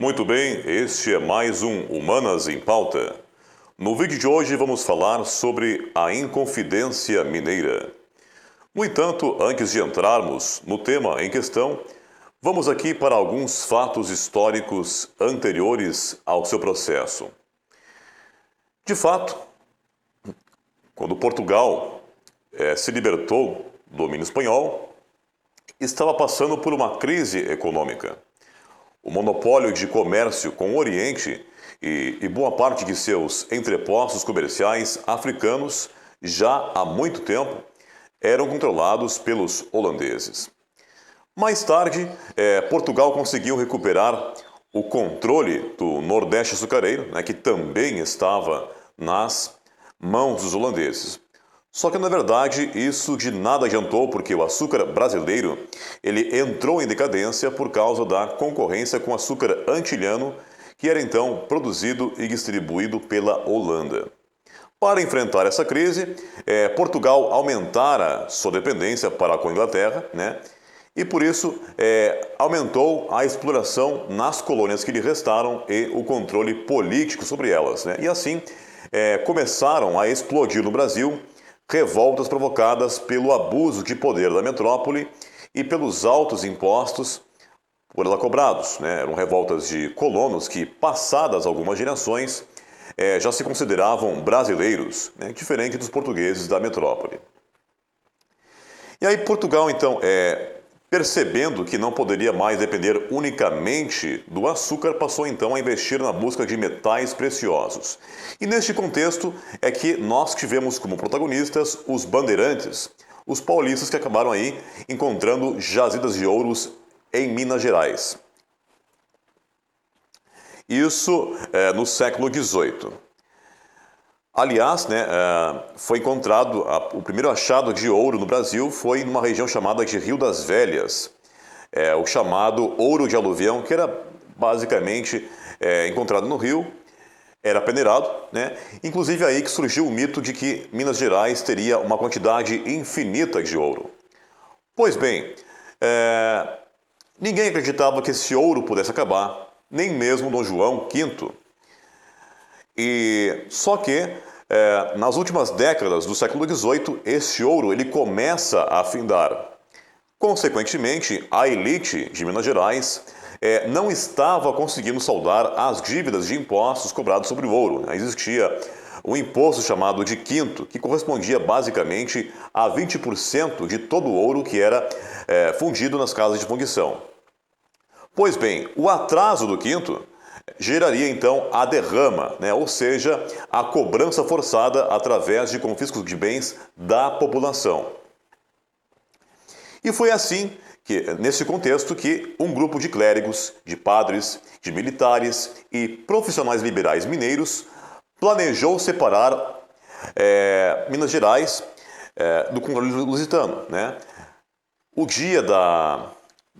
Muito bem, este é mais um Humanas em Pauta. No vídeo de hoje vamos falar sobre a Inconfidência Mineira. No entanto, antes de entrarmos no tema em questão, vamos aqui para alguns fatos históricos anteriores ao seu processo. De fato, quando Portugal se libertou do domínio espanhol, estava passando por uma crise econômica. O monopólio de comércio com o Oriente e boa parte de seus entrepostos comerciais africanos já há muito tempo eram controlados pelos holandeses. Mais tarde, Portugal conseguiu recuperar o controle do Nordeste açucareiro, que também estava nas mãos dos holandeses. Só que, na verdade, isso de nada adiantou, porque o açúcar brasileiro ele entrou em decadência por causa da concorrência com o açúcar antilhano, que era então produzido e distribuído pela Holanda. Para enfrentar essa crise, Portugal aumentara sua dependência para com a Inglaterra, e por isso aumentou a exploração nas colônias que lhe restaram e o controle político sobre elas. E assim começaram a explodir no Brasil revoltas provocadas pelo abuso de poder da metrópole e pelos altos impostos por ela cobrados. Eram revoltas de colonos que, passadas algumas gerações, já se consideravam brasileiros, diferente dos portugueses da metrópole. E aí Portugal, então, percebendo que não poderia mais depender unicamente do açúcar, passou então a investir na busca de metais preciosos. E neste contexto é que nós tivemos como protagonistas os bandeirantes, os paulistas que acabaram aí encontrando jazidas de ouros em Minas Gerais. Isso no século XVIII. Aliás, foi encontrado, o primeiro achado de ouro no Brasil foi numa região chamada de Rio das Velhas, o chamado ouro de aluvião, que era basicamente encontrado no rio, era peneirado, inclusive aí que surgiu o mito de que Minas Gerais teria uma quantidade infinita de ouro. Pois bem, ninguém acreditava que esse ouro pudesse acabar, nem mesmo Dom João V. Só que, nas últimas décadas do século XVIII, esse ouro ele começa a afindar. Consequentemente, a elite de Minas Gerais não estava conseguindo saldar as dívidas de impostos cobrados sobre o ouro. Existia um imposto chamado de quinto, que correspondia basicamente a 20% de todo o ouro que era fundido nas casas de fundição. Pois bem, o atraso do quinto geraria então a derrama, ou seja, a cobrança forçada através de confiscos de bens da população. E foi assim que, nesse contexto, que um grupo de clérigos, de padres, de militares e profissionais liberais mineiros planejou separar Minas Gerais do controle lusitano. O dia da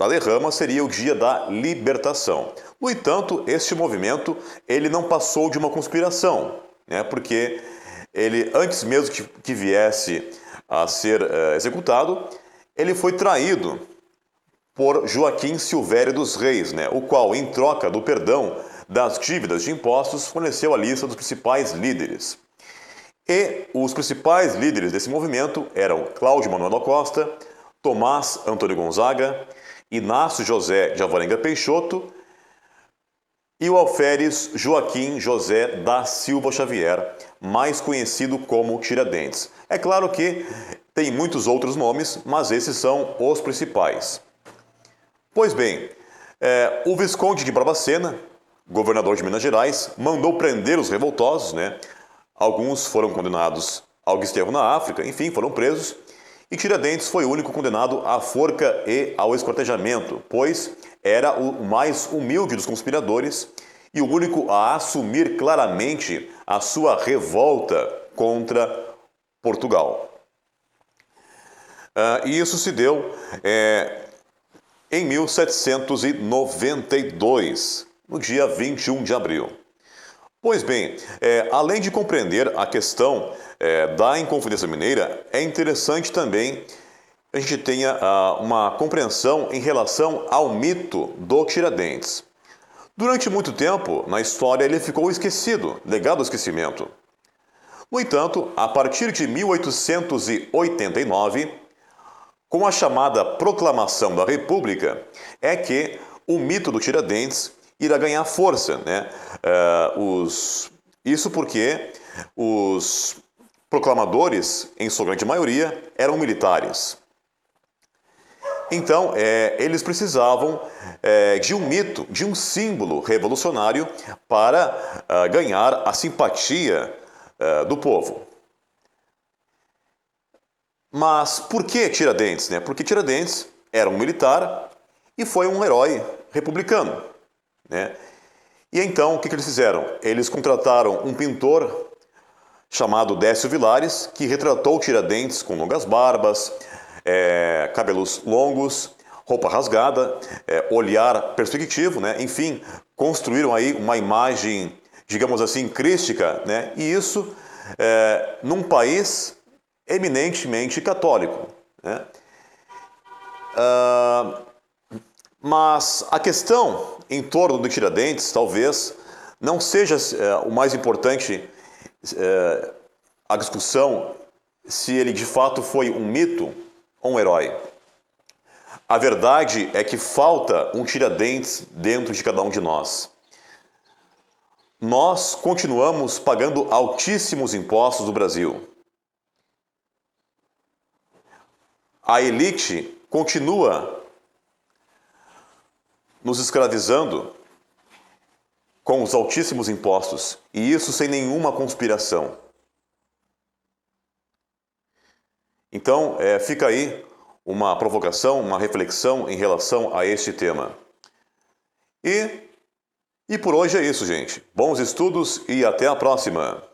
derrama seria o dia da libertação. No entanto, este movimento ele não passou de uma conspiração, porque ele, antes mesmo que viesse a ser executado, ele foi traído por Joaquim Silvério dos Reis, o qual, em troca do perdão das dívidas de impostos, forneceu a lista dos principais líderes. E os principais líderes desse movimento eram Cláudio Manuel da Costa, Tomás Antônio Gonzaga, Inácio José de Alvarenga Peixoto e o alferes Joaquim José da Silva Xavier, mais conhecido como Tiradentes. É claro que tem muitos outros nomes, mas esses são os principais. Pois bem, o Visconde de Barbacena, governador de Minas Gerais, mandou prender os revoltosos, Alguns foram condenados ao desterro na África, enfim, foram presos. E Tiradentes foi o único condenado à forca e ao esquartejamento, pois era o mais humilde dos conspiradores e o único a assumir claramente a sua revolta contra Portugal. E isso se deu em 1792, no dia 21 de abril. Pois bem, além de compreender a questão da Inconfidência Mineira, é interessante também a gente tenha uma compreensão em relação ao mito do Tiradentes. Durante muito tempo, na história, ele ficou esquecido, legado ao esquecimento. No entanto, a partir de 1889, com a chamada Proclamação da República, é que o mito do Tiradentes irá ganhar força, né? Isso porque os proclamadores, em sua grande maioria, eram militares. Então, eles precisavam de um mito, de um símbolo revolucionário para ganhar a simpatia do povo. Mas por que Tiradentes, né? Porque Tiradentes era um militar e foi um herói republicano, né? E então, o que eles fizeram? Eles contrataram um pintor chamado Décio Vilares, que retratou Tiradentes com longas barbas, cabelos longos, roupa rasgada, olhar perspectivo, né? Enfim, construíram aí uma imagem, digamos assim, crística, né? E isso num país eminentemente católico, né? Mas a questão em torno do Tiradentes talvez não seja o mais importante, a discussão se ele de fato foi um mito ou um herói. A verdade é que falta um Tiradentes dentro de cada um de nós. Nós continuamos pagando altíssimos impostos no Brasil. A elite continua nos escravizando com os altíssimos impostos, e isso sem nenhuma conspiração. Então, fica aí uma provocação, uma reflexão em relação a este tema. E por hoje é isso, gente. Bons estudos e até a próxima!